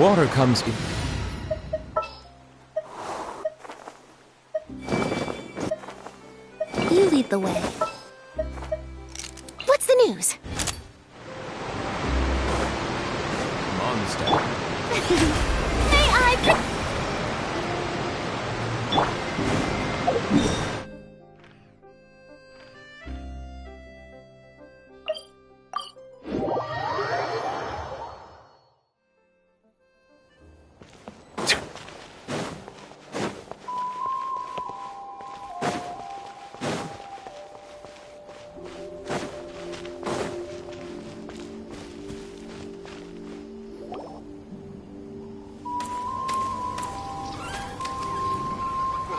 Water comes in. You lead the way. What's the news? Monster. May I...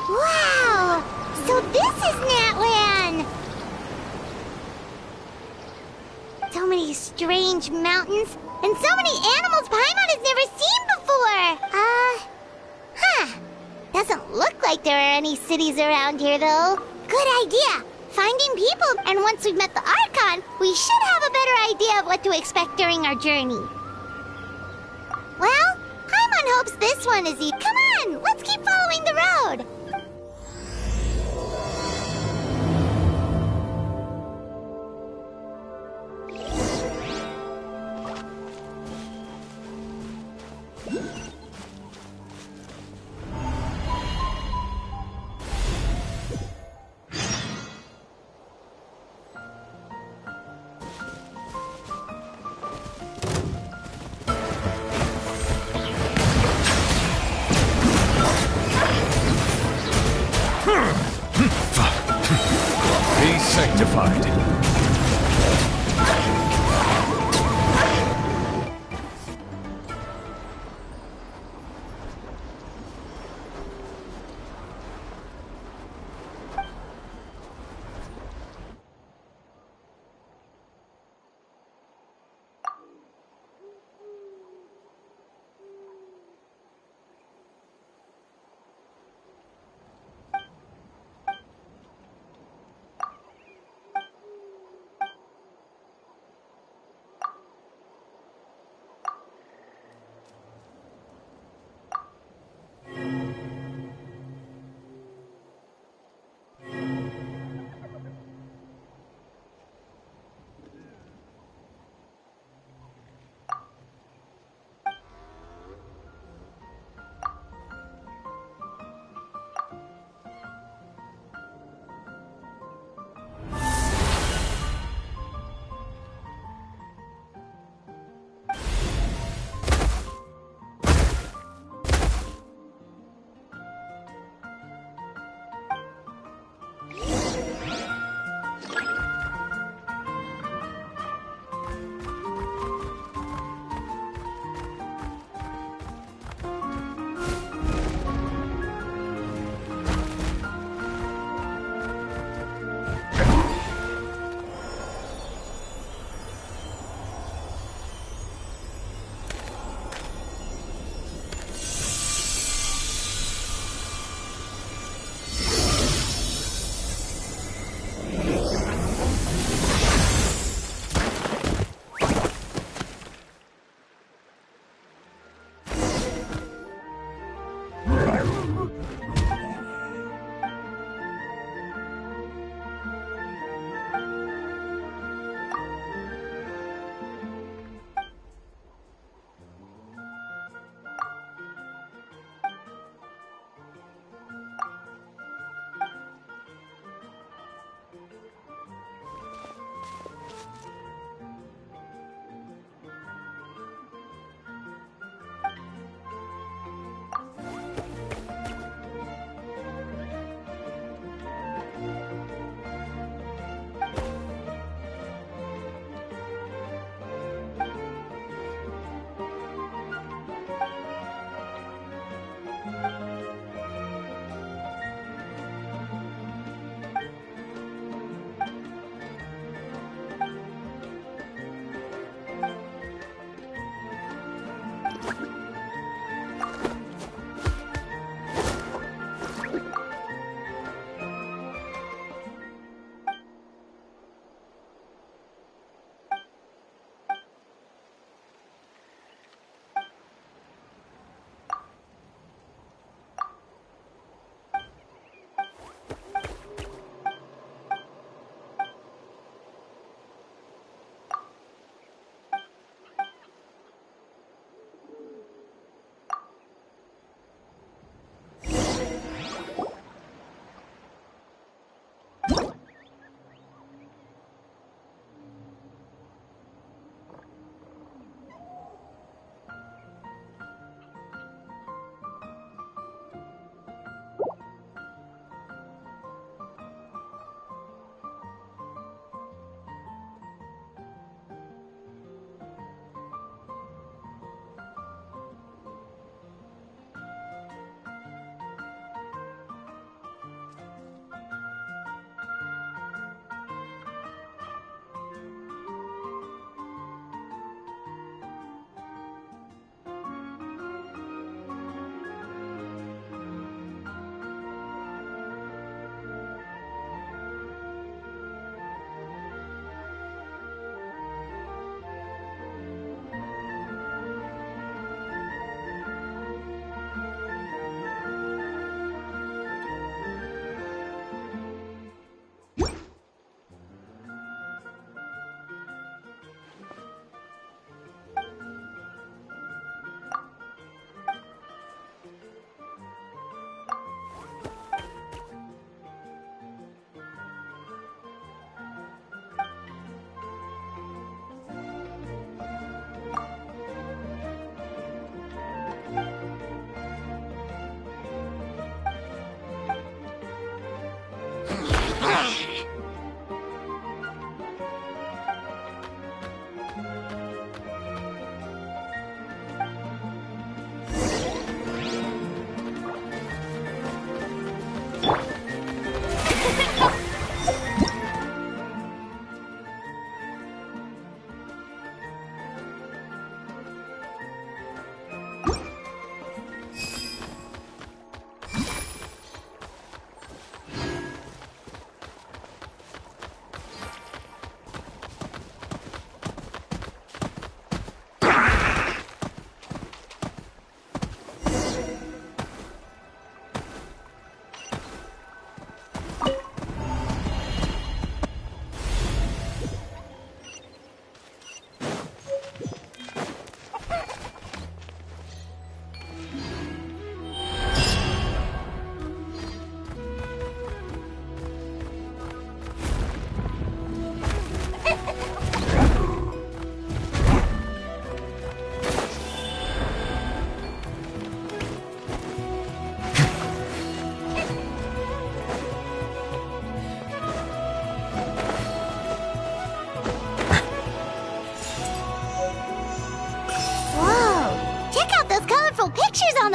Wow! So this is Natlan! So many strange mountains, and so many animals Paimon has never seen before! Doesn't look like there are any cities around here, though. Good idea! Finding people, and once we've met the Archon, we should have a better idea of what to expect during our journey. Well, Paimon hopes this one is easy. Come on, let's keep following the road! Be sanctified.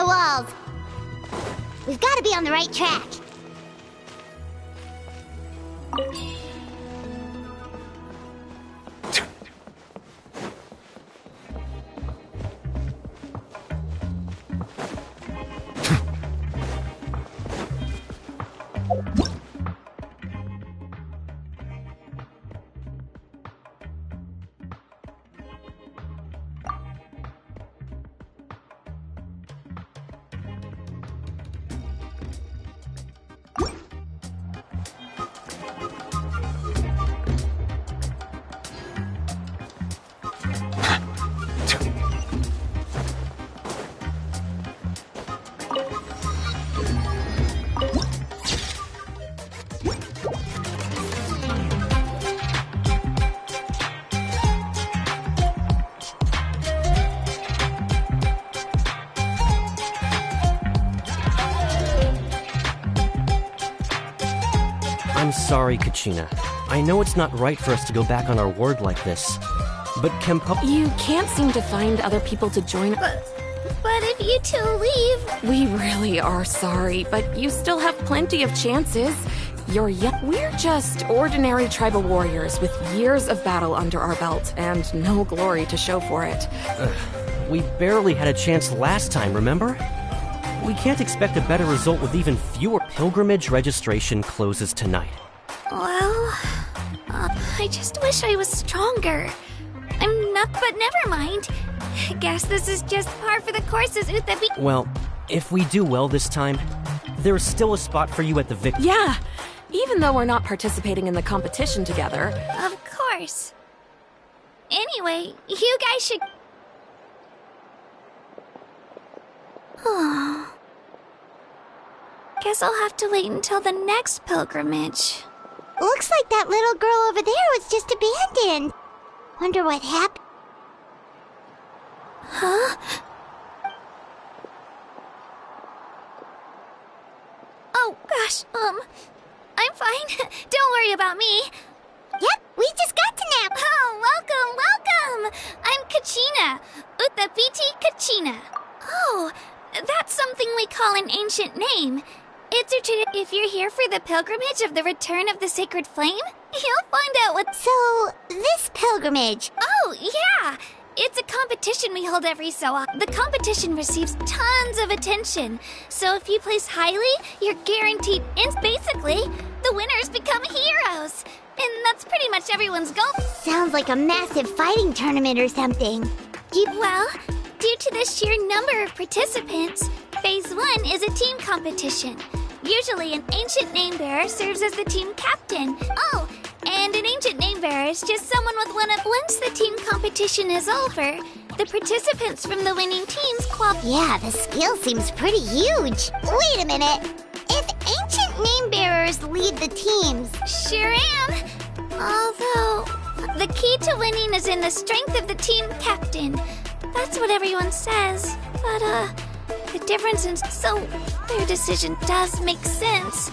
walls. We've got to be on the right track. I'm sorry, Kachina. I know it's not right for us to go back on our word like this. But You can't seem to find other people to join. But if you two leave... We really are sorry, but you still have plenty of chances. You're young. We're just ordinary tribal warriors with years of battle under our belt and no glory to show for it. We barely had a chance last time, remember? We can't expect a better result with even fewer. Pilgrimage registration closes tonight. Well, I just wish I was stronger. I'm not, but never mind. I guess this is just par for the course, isn't it? Well, if we do well this time, there's still a spot for you at the victory. Yeah, even though we're not participating in the competition together. Of course. Anyway, you guys should... Oh. Guess I'll have to wait until the next pilgrimage. Looks like that little girl over there was just abandoned. Wonder what happened. Huh? Oh, gosh, I'm fine. Don't worry about me. Yep, we just got to nap. Oh, welcome. I'm Kachina. Utapiti Kachina. Oh, that's something we call an ancient name. It's a tradition. If you're here for the pilgrimage of the return of the sacred flame, you'll find out what... So, this pilgrimage... Oh, yeah! It's a competition we hold every so often. The competition receives tons of attention. So if you place highly, you're guaranteed... Basically, the winners become heroes. And that's pretty much everyone's goal. Sounds like a massive fighting tournament or something. Well, due to the sheer number of participants, Phase 1 is a team competition. Usually an ancient name-bearer serves as the team captain. Oh, and an ancient name-bearer is just someone with one of... Once the team competition is over, the participants from the winning teams qualify. Yeah, the skill seems pretty huge. Wait a minute. If ancient name-bearers lead the teams... Sure am. Although, the key to winning is in the strength of the team captain. That's what everyone says. But, the difference in... So, their decision does make sense.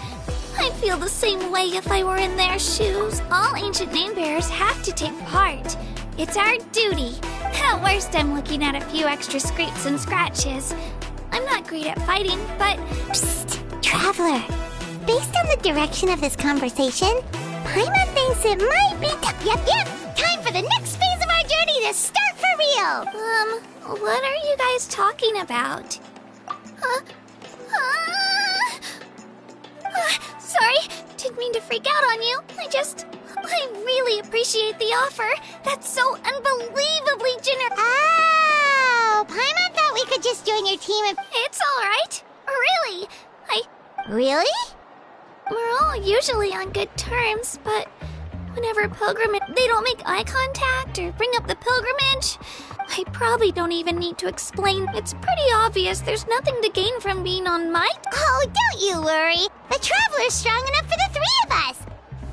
I'd feel the same way if I were in their shoes. All ancient name-bearers have to take part. It's our duty. At worst, I'm looking at a few extra scrapes and scratches. I'm not great at fighting, but... Psst, Traveler. Based on the direction of this conversation, Paimon thinks it might be... Yep, time for the next phase of our journey to start for real! What are you guys talking about? Sorry, didn't mean to freak out on you. I really appreciate the offer. That's so unbelievably generous. Oh, Paimon thought we could just join your team if... It's alright. Really. Really? We're all usually on good terms, but whenever they don't make eye contact or bring up the pilgrimage, I probably don't even need to explain. It's pretty obvious there's nothing to gain from being on my... Oh, don't you worry. The Traveler's strong enough for the three of us.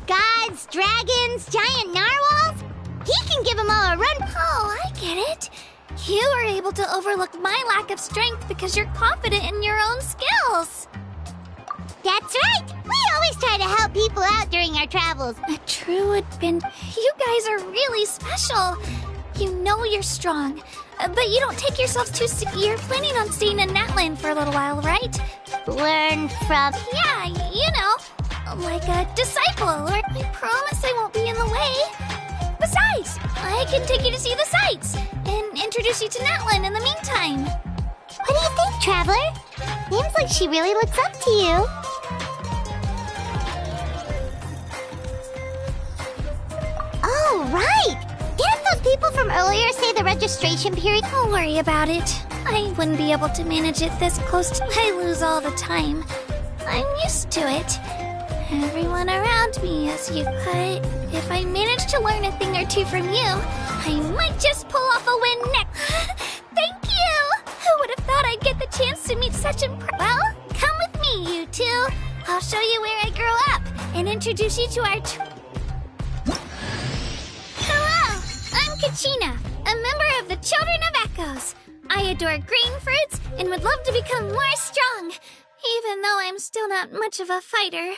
Gods, dragons, giant narwhals. He can give them all a run. Oh, I get it. You are able to overlook my lack of strength because you're confident in your own skills. That's right! We always try to help people out during our travels. A true adventure. You guys are really special. You know you're strong, but you don't take yourself too You're planning on staying in Natland for a little while, right? Learn from... Yeah, you know, like a disciple, or I promise I won't be in the way. Besides, I can take you to see the sights, and introduce you to Natland in the meantime. What do you think, Traveler? Seems like she really looks up to you. Oh, right! Didn't those people from earlier say the registration period? Don't worry about it. I wouldn't be able to manage it this close to... I lose all the time. I'm used to it. Everyone around me, as you put. If I manage to learn a thing or two from you, I might just pull off a win next. Thank you! Who would have thought I'd get the chance to meet such Well, come with me, you two. I'll show you where I grew up, and introduce you to our... Hello! I'm Kachina, a member of the Children of Echoes. I adore green fruits, and would love to become more strong, even though I'm still not much of a fighter.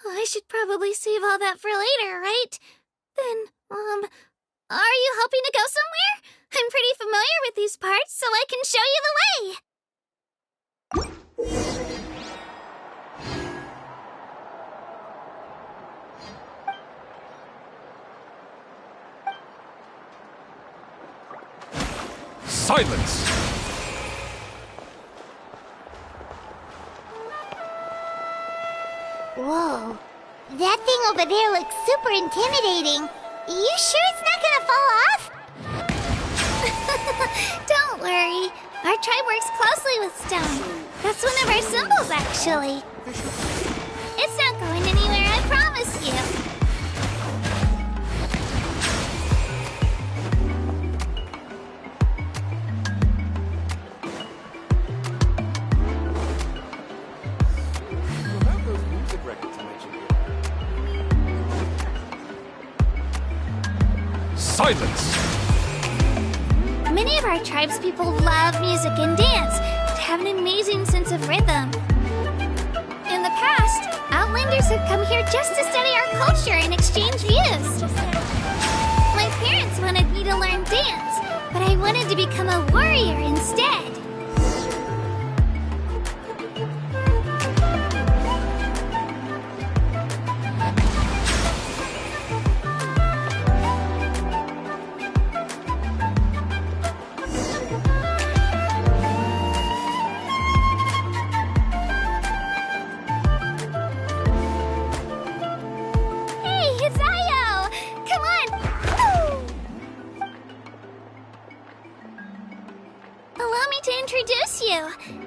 I should probably save all that for later, right? Then, are you hoping to go somewhere? I'm pretty familiar with these parts, so I can show you the way. Silence! Whoa. That thing over there looks super intimidating. You sure it's not gonna fall off? Don't worry. Our tribe works closely with stone. That's one of our symbols, actually. It's not going anywhere, I promise you. Silence! Many of our tribespeople love music and dance, and have an amazing sense of rhythm. In the past, Outlanders have come here just to study our culture and exchange views. My parents wanted me to learn dance, but I wanted to become a warrior instead.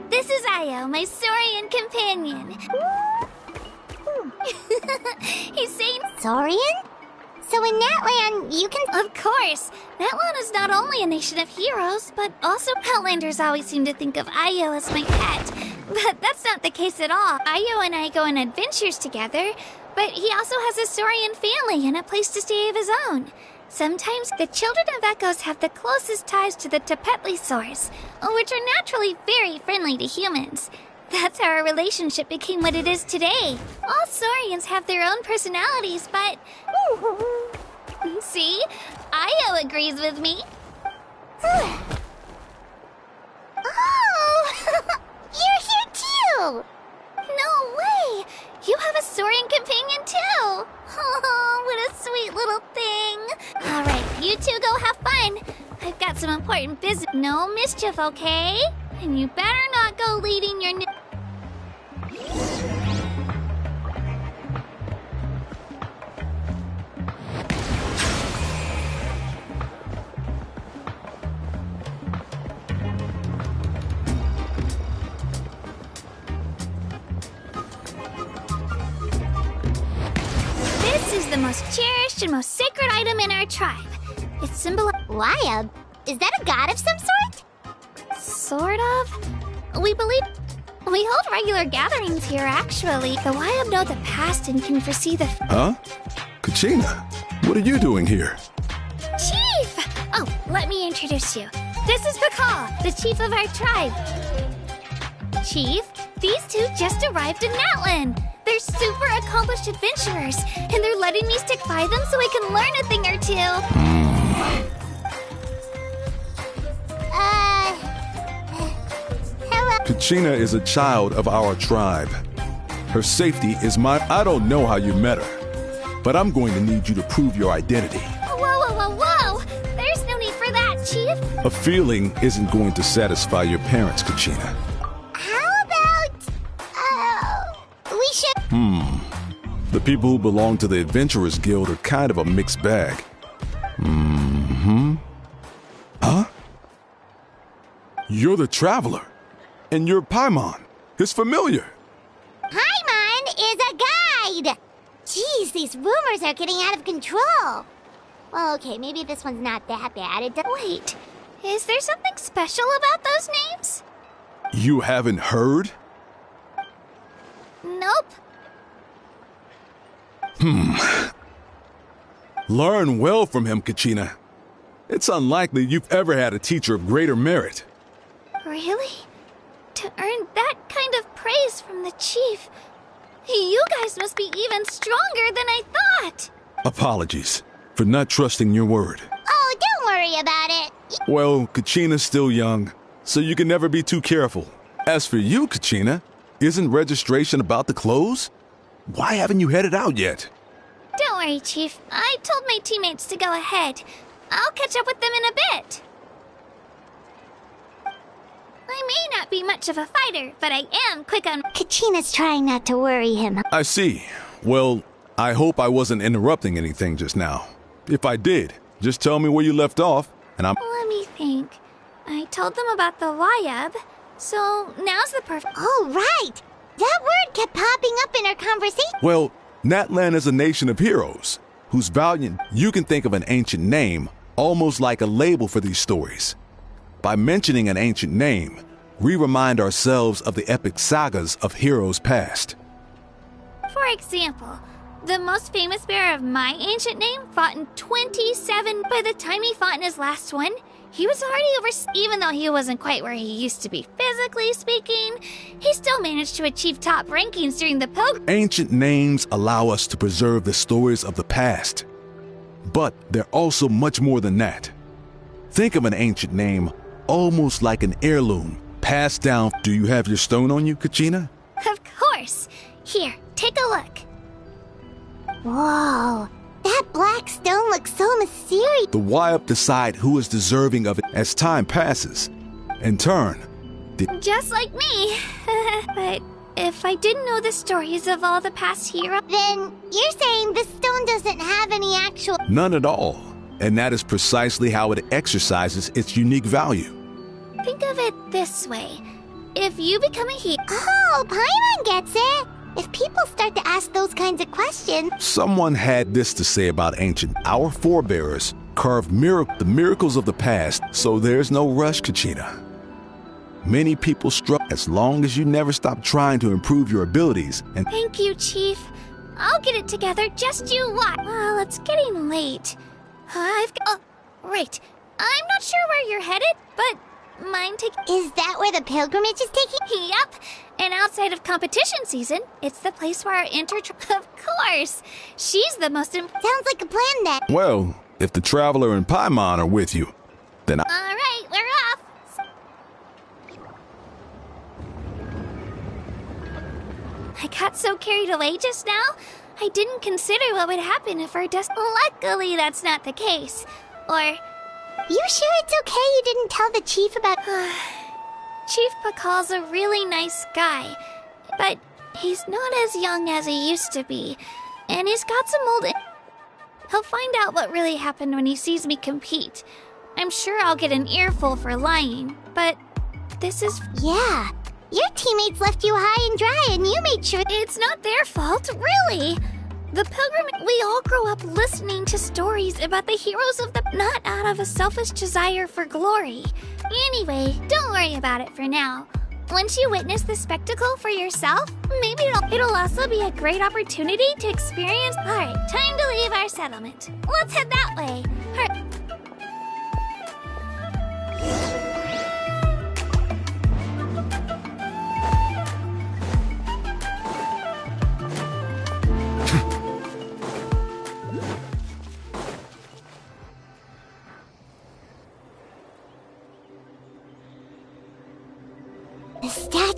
This is Io, my Saurian companion. He's saying... Saurian? So in Natland, you can... Of course! Natland is not only a nation of heroes, but also Outlanders always seem to think of Io as my pet. But that's not the case at all. Io and I go on adventures together, but he also has a Saurian family and a place to stay of his own. Sometimes the Children of Echoes have the closest ties to the Tepetlisaurs, which are naturally very friendly to humans. That's how our relationship became what it is today. All Saurians have their own personalities, but... See? Io agrees with me. Oh! You're here too! No way! You have a Saurian companion too! Oh, what a sweet little thing! Alright, you two go have fun. I've got some important business. No mischief, okay? And you better not go leading your new... This is the most cherished and most sacred item in our tribe. It symbolizes... Wyab? Is that a god of some sort? Sort of. We hold regular gatherings here, actually. The Wyab know the past and can foresee the... Huh? Kachina, what are you doing here? Chief! Oh, let me introduce you. This is Pakal, the chief of our tribe. Chief, these two just arrived in Natland. They're super accomplished adventurers, and they're letting me stick by them so I can learn a thing or two. Hello. Kachina is a child of our tribe. Her safety is my... I don't know how you met her, but I'm going to need you to prove your identity. Whoa, whoa, whoa, whoa! There's no need for that, Chief. A feeling isn't going to satisfy your parents, Kachina. How about... we should... The people who belong to the Adventurers Guild are kind of a mixed bag. Huh? You're the Traveler. And you're Paimon, his familiar. Paimon is a guide! Jeez, these rumors are getting out of control. Well, okay, maybe this one's not that bad. Wait, is there something special about those names? You haven't heard? Nope. Learn well from him, Kachina. It's unlikely you've ever had a teacher of greater merit. Really? To earn that kind of praise from the Chief, you guys must be even stronger than I thought. Apologies for not trusting your word. Oh, don't worry about it. Well, Kachina's still young, so you can never be too careful. As for you, Kachina, isn't registration about to close? Why haven't you headed out yet? Don't worry, Chief. I told my teammates to go ahead. I'll catch up with them in a bit. I may not be much of a fighter, but I am quick on... Kachina's trying not to worry him. I see. Well, I hope I wasn't interrupting anything just now. If I did, just tell me where you left off, and I'm... Let me think. I told them about the Wayab, so now's the perfect... Oh, right! That word kept popping up in our conversation. Well, Natlan is a nation of heroes, whose valiant... You can think of an ancient name, almost like a label for these stories. By mentioning an ancient name, we remind ourselves of the epic sagas of heroes past. For example, the most famous bearer of my ancient name fought in 27. By the time he fought in his last one, he was already over... Even though he wasn't quite where he used to be physically speaking, he still managed to achieve top rankings during the Ancient names allow us to preserve the stories of the past. But they're also much more than that. Think of an ancient name almost like an heirloom, passed down. Do you have your stone on you, Kachina? Of course. Here, take a look. Whoa, that black stone looks so mysterious. The Wayab decide who is deserving of it as time passes. In turn, Just like me. But if I didn't know the stories of all the past heroes... Then you're saying this stone doesn't have any actual... None at all. And that is precisely how it exercises its unique value. Think of it this way. If you become a hero... Oh, Paimon gets it. If people start to ask those kinds of questions... Someone had this to say about ancient. Our forebears carved the miracles of the past, so there's no rush, Kachina. Many people struck as long as you never stop trying to improve your abilities and... Thank you, Chief. I'll get it together, just you watch. Well, it's getting late. Right. I'm not sure where you're headed, but mine take... Is that where the pilgrimage is taking? Yep. And outside of competition season, it's the place where our Of course. She's the most Sounds like a plan then. Well, if the Traveler and Paimon are with you, then All right, we're off. I got so carried away just now, I didn't consider what would happen if our Luckily, that's not the case. Or... You sure it's okay you didn't tell the Chief about... Chief Pakal's a really nice guy, but he's not as young as he used to be, and he's got some old... He'll find out what really happened when he sees me compete. I'm sure I'll get an earful for lying, but this is... Yeah, your teammates left you high and dry and you made sure... It's not their fault, really! The pilgrimage... We all grow up listening to stories about the heroes of the... Not out of a selfish desire for glory. Anyway, don't worry about it for now. Once you witness the spectacle for yourself, maybe it'll also be a great opportunity to experience... Alright, time to leave our settlement. Let's head that way.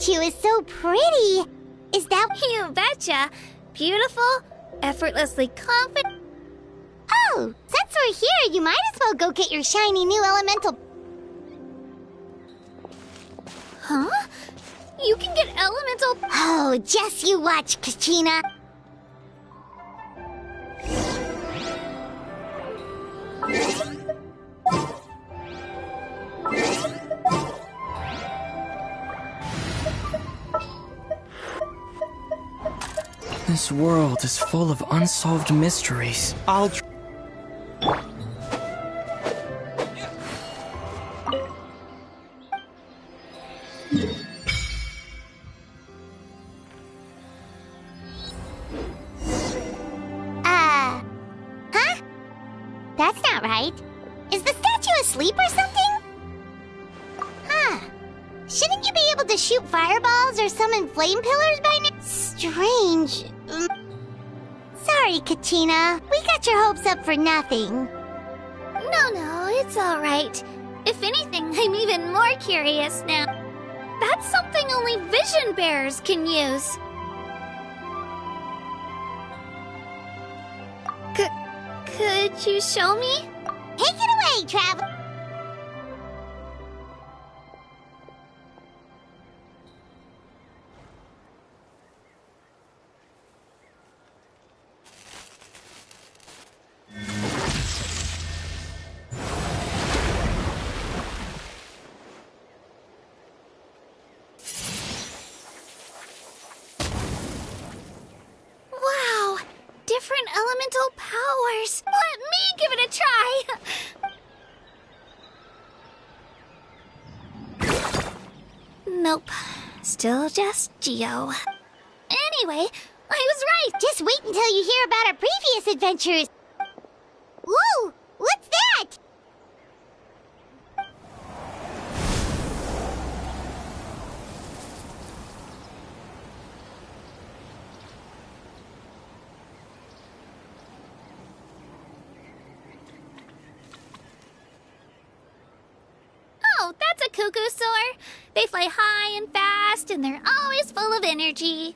statue is so pretty. Is that... You betcha. Beautiful, effortlessly confident. Oh, since we're here, you might as well go get your shiny new elemental... Huh? You can get elemental... Oh, just you watch, Kachina. This world is full of unsolved mysteries. Huh? That's not right. Is the statue asleep or something? Huh. Shouldn't you be able to shoot fireballs or summon flame pillars by now? Strange. Sorry, Kachina. We got your hopes up for nothing. No, it's all right. If anything, I'm even more curious now. That's something only vision bearers can use. Could you show me? Take it away, Travel. Wow, different elemental powers. Let me give it a try. Nope, still just Geo. Anyway, I was right. Just wait until you hear about our previous adventures. Whoa, what's that? Oh, that's a cuckoo soar. They fly high and fast, and they're always full of energy.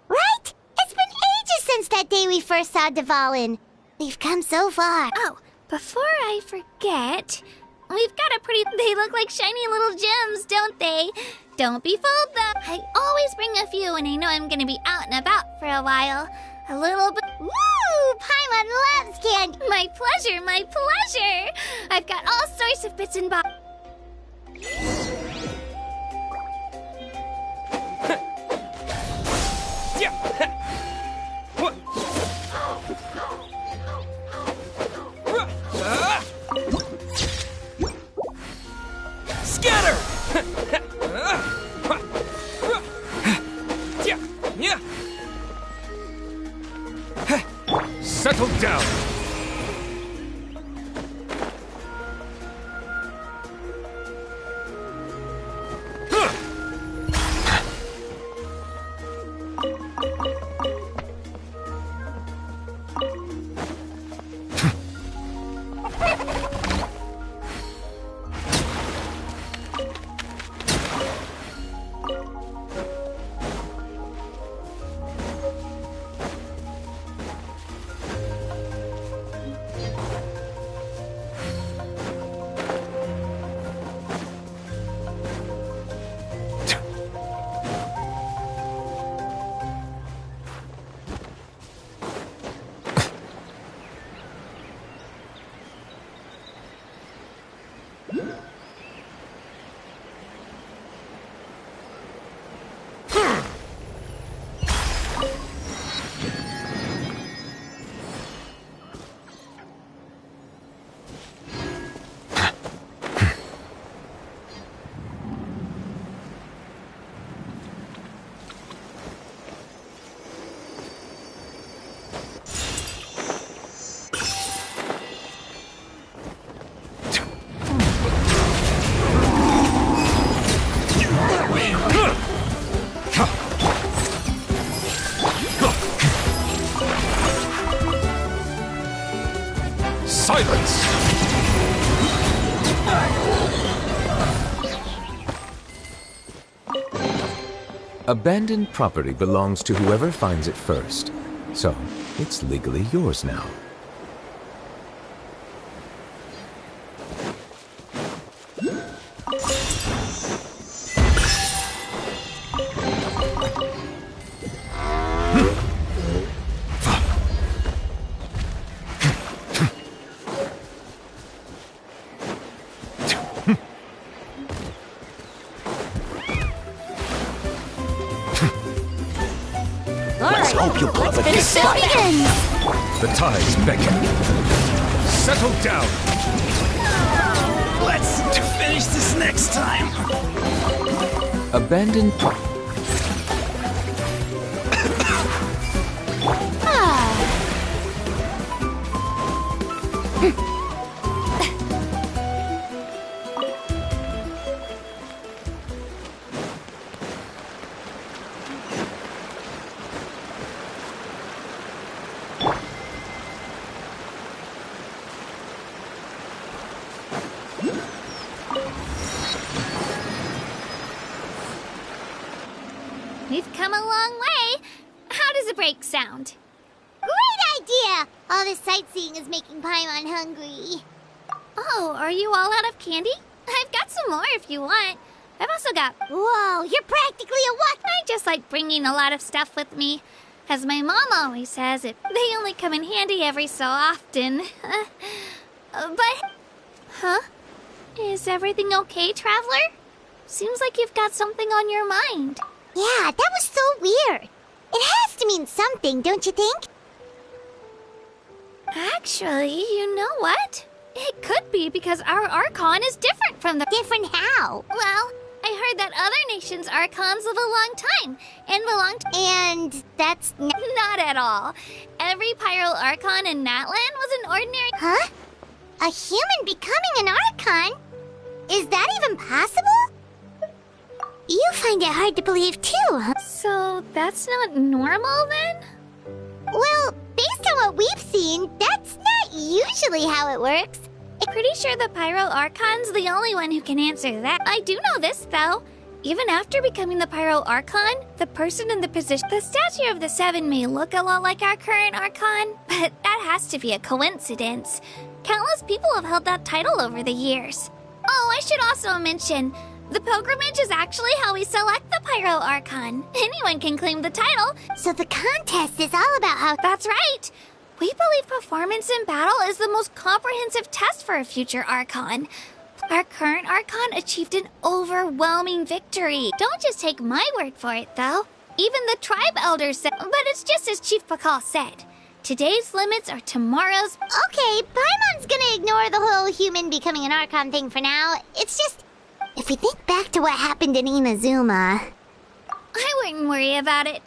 Right? It's been ages since that day we first saw Dvalin. We've come so far. Oh, before I forget, we've got a pretty... They look like shiny little gems, don't they? Don't be fooled, though. I always bring a few when I know I'm gonna be out and about for a while. A little bit... Woo! Paimon loves candy! My pleasure, my pleasure! I've got all sorts of bits and bobs. Scatter! Settle down. Silence! Abandoned property belongs to whoever finds it first. So, it's legally yours now. The tides beckon. Settle down. Let's finish this next time. Abandoned We've come a long way. How does a break sound? Great idea! All this sightseeing is making Paimon hungry. Oh, are you all out of candy? I've got some more if you want. I've also got... Whoa, you're practically a what? I just like bringing a lot of stuff with me. As my mom always says, they only come in handy every so often. But... Huh? Is everything okay, Traveler? Seems like you've got something on your mind. Yeah, that was so weird. It has to mean something, don't you think? Actually, you know what? It could be because our Archon is different from the... Different how? Well, I heard that other nations' Archons live a long time and belong to... And that's... Not at all. Every Pyro Archon in Natlan was an ordinary... Huh? A human becoming an Archon? Is that even possible? You find it hard to believe too, huh? So that's not normal then? Well, based on what we've seen, that's not usually how it works. Pretty sure the Pyro Archon's the only one who can answer that. I do know this, though. Even after becoming the Pyro Archon, the person in the position... The statue of the Seven may look a lot like our current Archon, but that has to be a coincidence. Countless people have held that title over the years. Oh, I should also mention, the pilgrimage is actually how we select the Pyro Archon. Anyone can claim the title. So the contest is all about how... That's right. We believe performance in battle is the most comprehensive test for a future Archon. Our current Archon achieved an overwhelming victory. Don't just take my word for it, though. Even the tribe elders said, but it's just as Chief Pakal said. Today's limits are tomorrow's... Okay, Paimon's gonna ignore the whole human becoming an Archon thing for now. It's just... If we think back to what happened in Inazuma... I wouldn't worry about it.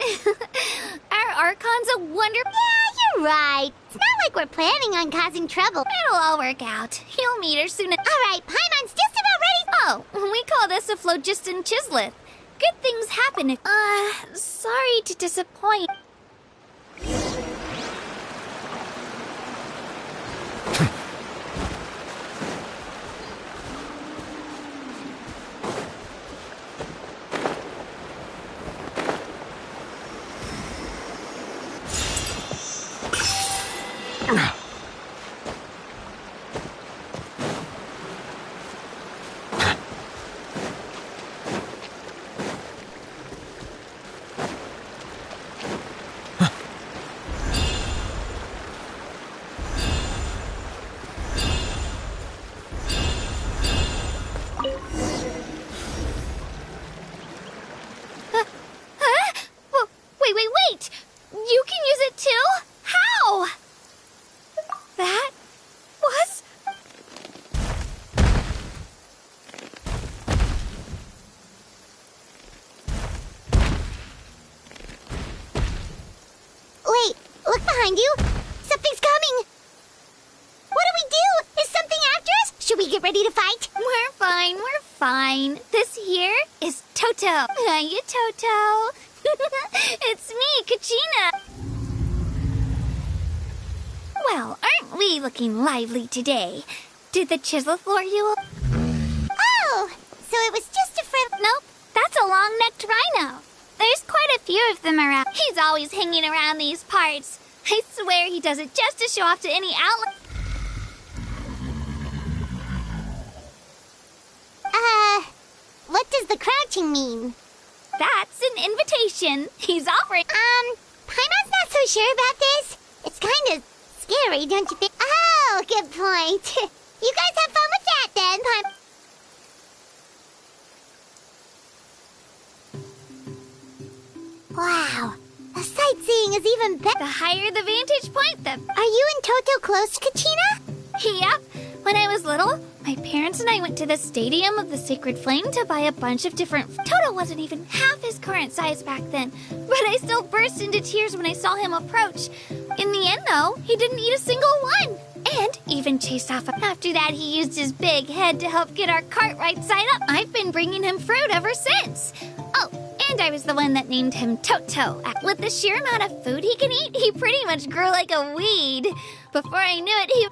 Our Archon's a wonderful... Yeah, you're right. It's not like we're planning on causing trouble. It'll all work out. You'll meet her soon. Alright, Paimon's just about ready. Oh, we call this a phlogiston chisleth. Good things happen if... sorry to disappoint. Wait! You can use it too? How? That was... Wait, look behind you. Something's coming. What do we do? Is something after us? Should we get ready to fight? We're fine. This here is Toto. Hiya, Toto. It's me, Kachina. Well, aren't we looking lively today? Did the chisleth lure you? Oh, so it was just a friend. Nope, that's a long-necked rhino. There's few of them around. He's always hanging around these parts. I swear he does it just to show off to any outlet. What does the crouching mean? That's an invitation. He's offering. Paimon's not so sure about this. It's kind of scary, don't you think? Oh, good point. You guys have fun with that then, Paimon. Wow, the sightseeing is even better. The higher the vantage point, the... Are you and Toto close, Kachina? Yep. When I was little, my parents and I went to the Stadium of the Sacred Flame to buy a bunch of different... Toto wasn't even half his current size back then, but I still burst into tears when I saw him approach. In the end, though, he didn't eat a single one. And even chased off. After that, he used his big head to help get our cart right side up. I've been bringing him fruit ever since. Oh, and I was the one that named him Toto. With the sheer amount of food he can eat, he pretty much grew like a weed. Before I knew it, he...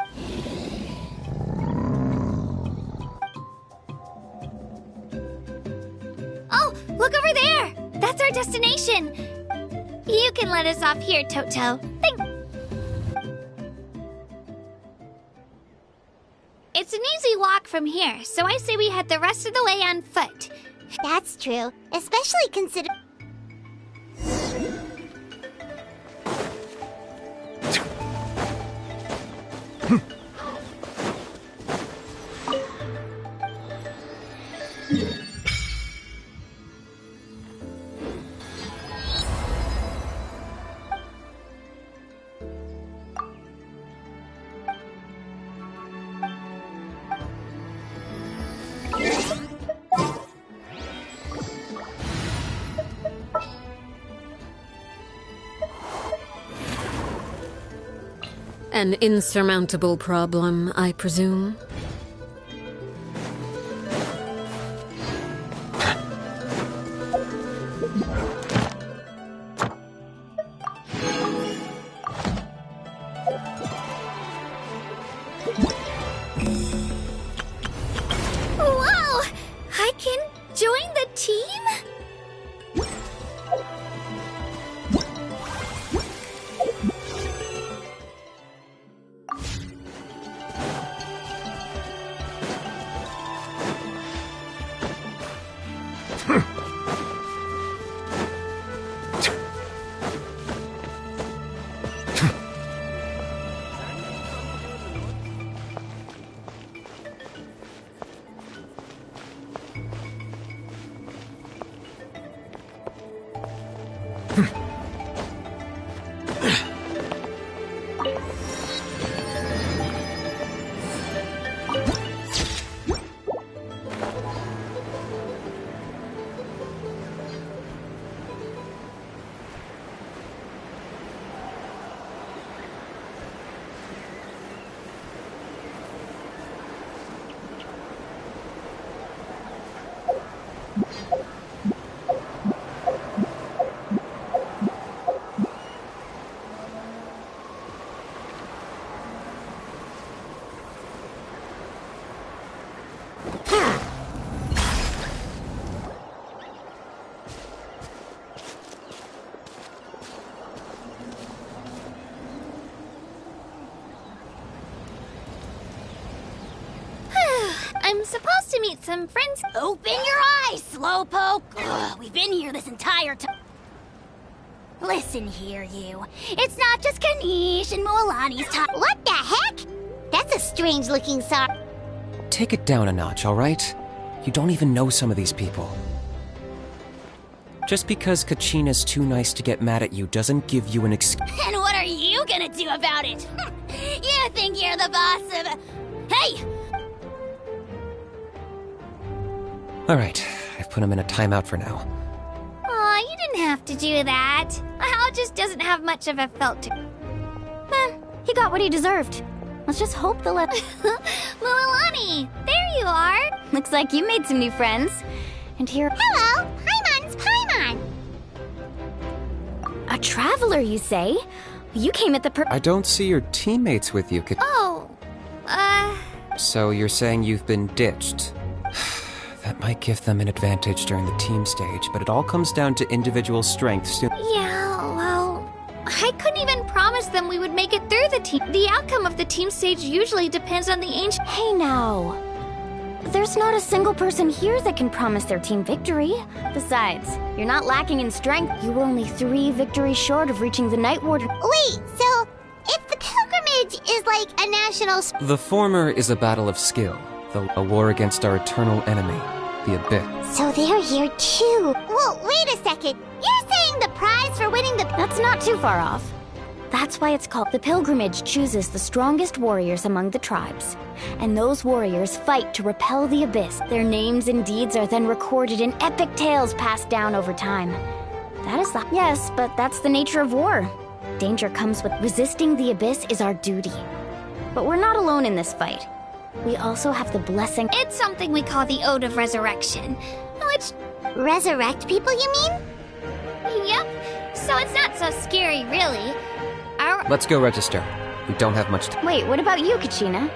Oh, look over there! That's our destination! You can let us off here, Toto. It's an easy walk from here, so I say we head the rest of the way on foot. That's true, especially considering... An insurmountable problem, I presume. Whoa! I can join the team? I'm supposed to meet some friends. Open your eyes, Slowpoke! Ugh, we've been here this entire time. Listen here, you. It's not just Kanish and Moalani's time. What the heck? That's a strange-looking song. Take it down a notch, alright? You don't even know some of these people. Just because Kachina's too nice to get mad at you doesn't give you an excuse. And what are you gonna do about it? You think you're the boss of... Hey! Alright, I've put him in a timeout for now. Aw, you didn't have to do that. Hal just doesn't have much of a filter. He got what he deserved. Let's just hope the Moalani, there you are. Looks like you made some new friends. And here... Hello! Paimon's Paimon! A traveler, you say? You came at the I don't see your teammates with you, Oh, So you're saying you've been ditched. That might give them an advantage during the team stage, but it all comes down to individual strengths. Yeah, well, I couldn't even promise them we would make it through the team. The outcome of the team stage usually depends on the ancient. Hey now. There's not a single person here that can promise their team victory. Besides, you're not lacking in strength. You were only 3 victories short of reaching the Night Warden. Wait, so if the pilgrimage is like a national... The former is a battle of skill, a war against our eternal enemy, the Abyss. So they're here too. Well, wait a second. You're saying the prize for winning the... That's not too far off. That's why it's called the pilgrimage chooses the strongest warriors among the tribes. And those warriors fight to repel the Abyss. Their names and deeds are then recorded in epic tales passed down over time. That is the... Yes, but that's the nature of war. Danger comes with resisting the Abyss is our duty. But we're not alone in this fight. We also have the blessing... It's something we call the Ode of Resurrection, which... Resurrect people, you mean? Yep, so it's not so scary, really. Let's go register. We don't have much time. Wait, what about you, Kachina?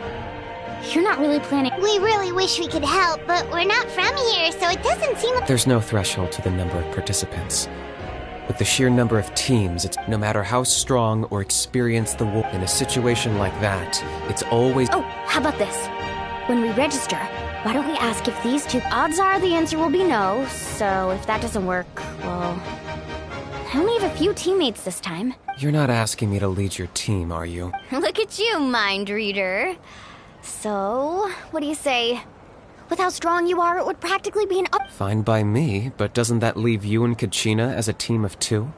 You're not really planning... We really wish we could help, but we're not from here, so it doesn't seem like... There's no threshold to the number of participants. With the sheer number of teams, it's no matter how strong or experienced the war. In a situation like that, it's always... Oh, how about this? When we register, why don't we ask if these two... Odds are the answer will be no, so if that doesn't work, well... I only have a few teammates this time. You're not asking me to lead your team, are you? Look at you, mind reader. So, what do you say? With how strong you are, it would practically be an up... Fine by me, but doesn't that leave you and Kachina as a team of 2?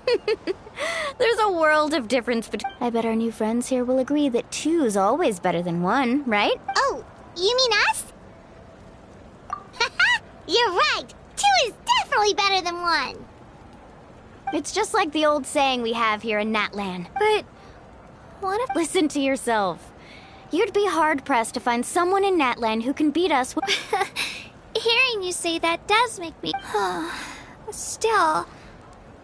There's a world of difference between... I bet our new friends here will agree that 2's always better than 1, right? Oh, you mean us? Haha, you're right. 2 is definitely better than 1. It's just like the old saying we have here in Natlan. But what if... Listen to yourself. You'd be hard-pressed to find someone in Natlan who can beat us. Hearing you say that does make me... Still,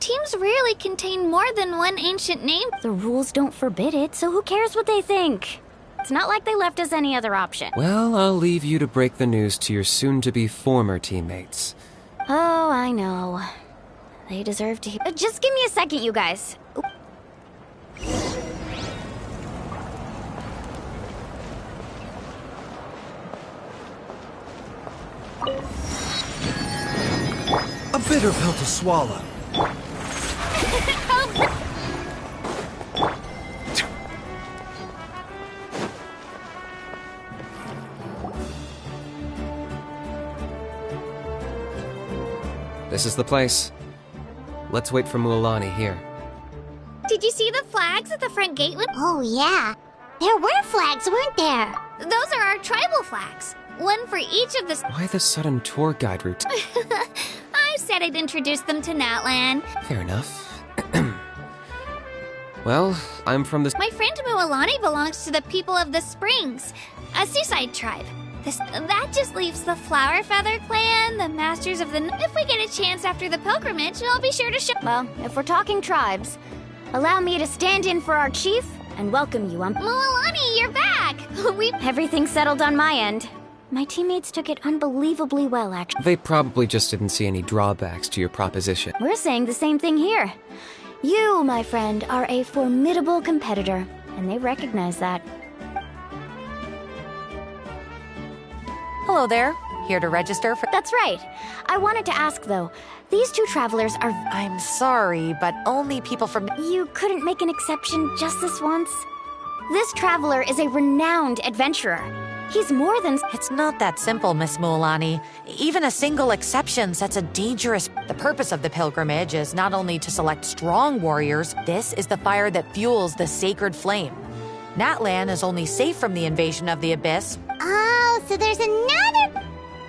teams rarely contain more than 1 ancient name. The rules don't forbid it, so who cares what they think? It's not like they left us any other option. Well, I'll leave you to break the news to your soon-to-be former teammates. Oh, I know. They deserve to... Just give me a second, you guys. A bitter pill to swallow. This is the place. Let's wait for Mualani here. Did you see the flags at the front gate? Oh, yeah. There were flags, weren't there? Those are our tribal flags. One for each of the... Why the sudden tour guide route? I said I'd introduce them to Natlan. Fair enough. Well, I'm from the... My friend Mualani belongs to the people of the Springs, a seaside tribe. That just leaves the Flower Feather clan, the Masters of the... If we get a chance after the pilgrimage, I'll be sure to show... Well, if we're talking tribes, allow me to stand in for our chief and welcome you. Mualani, you're back! Everything's settled on my end. My teammates took it unbelievably well, actually. They probably just didn't see any drawbacks to your proposition. We're saying the same thing here. You, my friend, are a formidable competitor, and they recognize that. Hello there. Here to register for... That's right. I wanted to ask, though. These 2 travelers are... I'm sorry, but only people from... You couldn't make an exception just this once? This traveler is a renowned adventurer. He's more than... It's not that simple, Miss Mualani. Even a single exception sets a dangerous... The purpose of the pilgrimage is not only to select strong warriors, this is the fire that fuels the sacred flame. Natlan is only safe from the invasion of the Abyss. Oh, so there's another...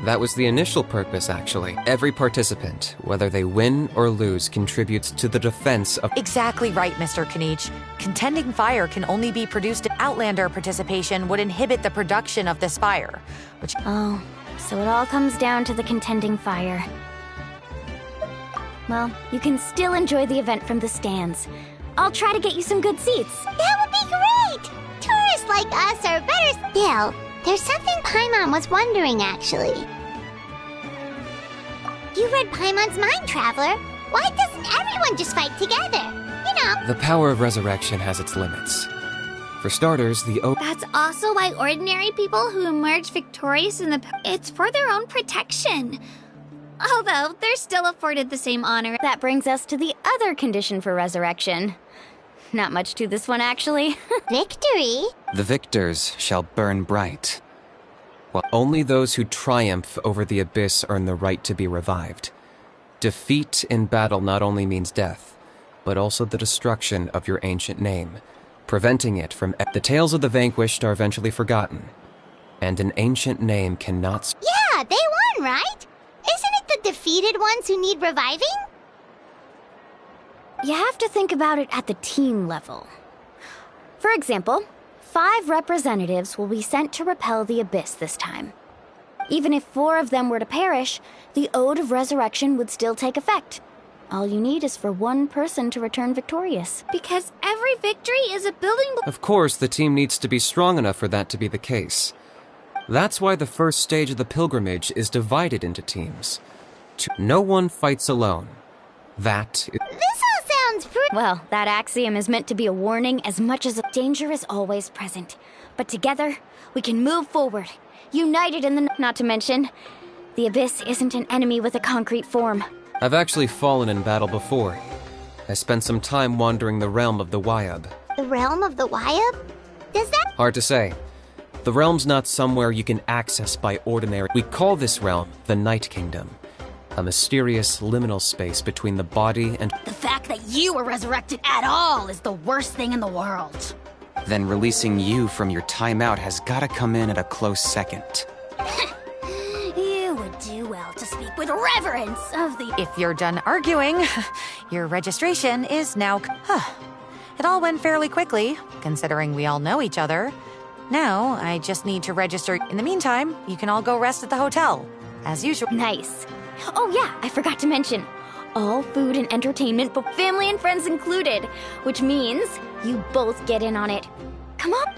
That was the initial purpose, actually. Every participant, whether they win or lose, contributes to the defense of... Exactly right, Mr. Kanich. Contending fire can only be produced if Outlander participation would inhibit the production of this fire, which... Oh, so it all comes down to the contending fire. Well, you can still enjoy the event from the stands. I'll try to get you some good seats. That would be great! Tourists like us are better... Still, there's something Paimon was wondering, actually. You read Paimon's mind, Traveler. Why doesn't everyone just fight together? You know. The power of resurrection has its limits. For starters, That's also why ordinary people who emerge victorious in it's for their own protection. Although, they're still afforded the same honor. That brings us to the other condition for resurrection. Not much to this one, actually. Victory? The victors shall burn bright. Well, only those who triumph over the abyss earn the right to be revived. Defeat in battle not only means death, but also the destruction of your ancient name, preventing it from... The tales of the vanquished are eventually forgotten, and an ancient name cannot... Yeah, they won, right? Isn't it the defeated ones who need reviving? You have to think about it at the team level. For example, 5 representatives will be sent to repel the abyss this time. Even if 4 of them were to perish, the Ode of Resurrection would still take effect. All you need is for 1 person to return victorious. Because every victory is a building... Of course, the team needs to be strong enough for that to be the case. That's why the first stage of the pilgrimage is divided into teams. No one fights alone. This all sounds pretty... Well, that axiom is meant to be a warning as much as danger is always present. But together, we can move forward, united in the... Not to mention, the Abyss isn't an enemy with a concrete form. I've actually fallen in battle before. I spent some time wandering the realm of the Wyub. The realm of the Wyub? Does that... Hard to say. The realm's not somewhere you can access by ordinary... We call this realm the Night Kingdom. A mysterious liminal space between the body and... The fact that you were resurrected at all is the worst thing in the world. Then releasing you from your timeout has gotta come in at a close second. You would do well to speak with reverence of the... If you're done arguing, your registration is now... It all went fairly quickly, considering we all know each other. Now, I just need to register. In the meantime, you can all go rest at the hotel, as usual. Nice. Oh yeah, I forgot to mention. All food and entertainment, but family and friends included. Which means you both get in on it. Come on.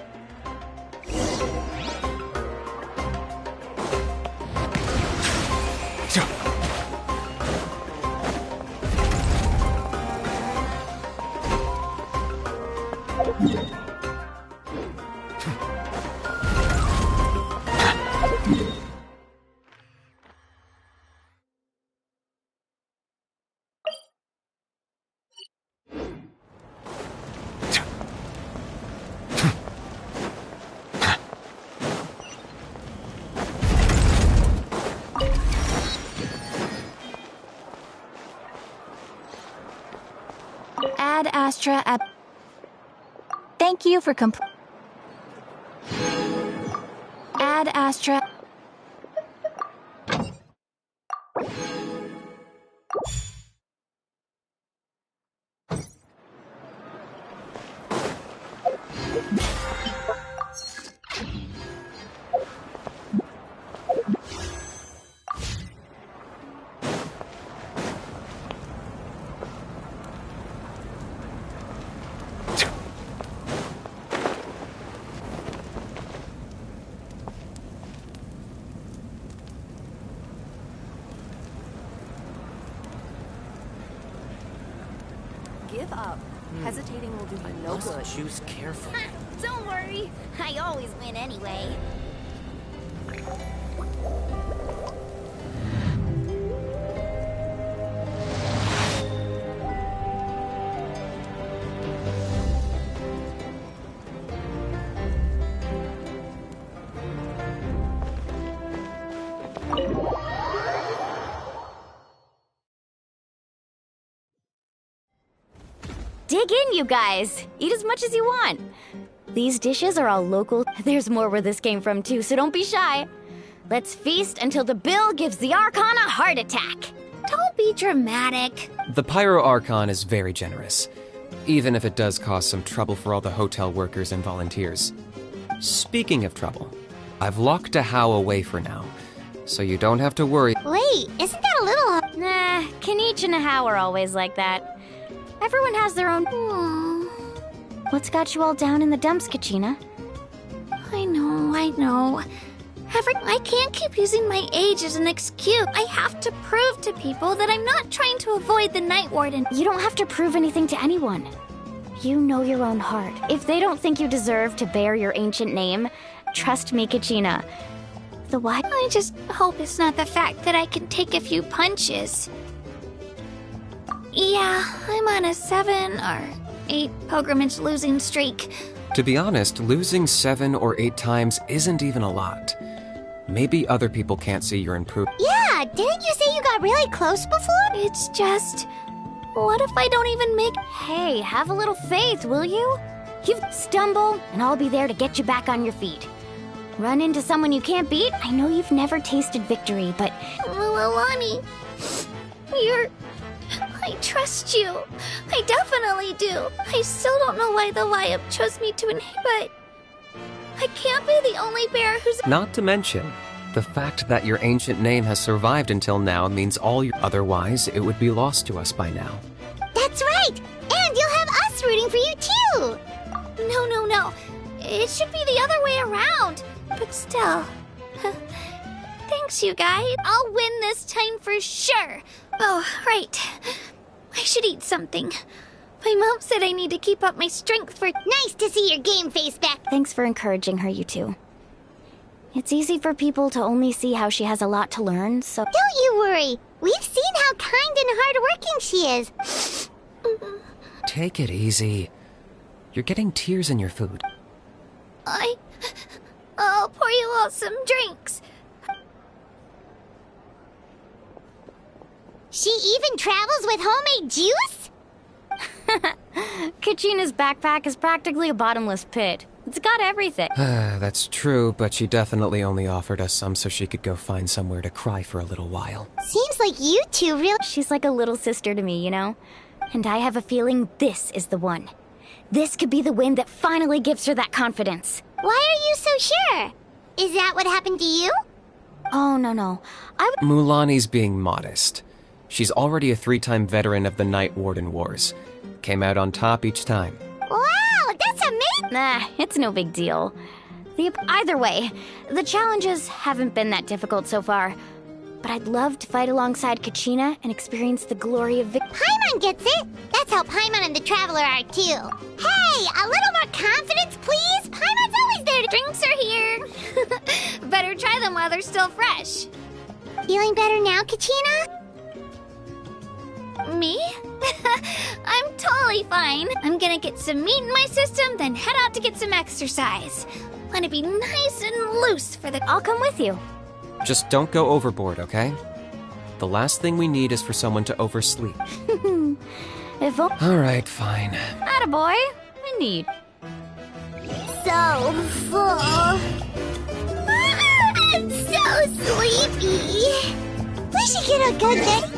Ad Astra at... Thank you for Ad Astra... Give up. Hesitating will do you no good. Choose carefully. Don't worry. I always win anyway. Dig in, you guys. Eat as much as you want. These dishes are all local. There's more where this came from, too, so don't be shy. Let's feast until the bill gives the Archon a heart attack. Don't be dramatic. The Pyro Archon is very generous, even if it does cause some trouble for all the hotel workers and volunteers. Speaking of trouble, I've locked a How away for now, so you don't have to worry. Wait, isn't that a little... Nah, Kanich and How are always like that. Everyone has their own... What's got you all down in the dumps, Kachina? I know. I can't keep using my age as an excuse. I have to prove to people that I'm not trying to avoid the Night Warden. You don't have to prove anything to anyone. You know your own heart. If they don't think you deserve to bear your ancient name, trust me, Kachina. I just hope it's not the fact that I can take a few punches. Yeah, I'm on a 7 or 8 pilgrimage losing streak. To be honest, losing 7 or 8 times isn't even a lot. Maybe other people can't see your improvement. Yeah, didn't you say you got really close before? It's just... what if I don't even make... Hey, have a little faith, will you? You stumble, and I'll be there to get you back on your feet. Run into someone you can't beat? I know you've never tasted victory, but... Mualani, I trust you. I definitely do. I still don't know why the Liab chose me to inhibit. I can't be the only bear who's... Not to mention, the fact that your ancient name has survived until now means all your... Otherwise, it would be lost to us by now. That's right! And you'll have us rooting for you too! No. It should be the other way around. But still... Thanks, you guys. I'll win this time for sure. Oh, right. I should eat something. My mom said I need to keep up my strength for... Nice to see your game face back. Thanks for encouraging her, you two. It's easy for people to only see how she has a lot to learn, so... Don't you worry. We've seen how kind and hardworking she is. Take it easy. You're getting tears in your food. I'll pour you all some drinks. She even travels with homemade juice? Kachina's backpack is practically a bottomless pit. It's got everything. That's true, but she definitely only offered us some so she could go find somewhere to cry for a little while. Seems like you two really... She's like a little sister to me, you know? And I have a feeling this is the one. This could be the win that finally gives her that confidence. Why are you so sure? Is that what happened to you? Oh, no. Mualani's being modest. She's already a 3-time veteran of the Night Warden Wars. Came out on top each time. Wow, that's amazing! Nah, it's no big deal. Either way, the challenges haven't been that difficult so far. But I'd love to fight alongside Kachina and experience the glory of victory. Paimon gets it! That's how Paimon and the Traveler are too. Hey, a little more confidence, please! Paimon's always there to... Drinks are here! Better try them while they're still fresh. Feeling better now, Kachina? Me? I'm totally fine. I'm gonna get some meat in my system, then head out to get some exercise. Want to be nice and loose for the... I'll come with you. Just don't go overboard, okay? The last thing we need is for someone to oversleep. Alright, fine. Attaboy. Indeed. So full. I'm so sleepy. We should get a good night.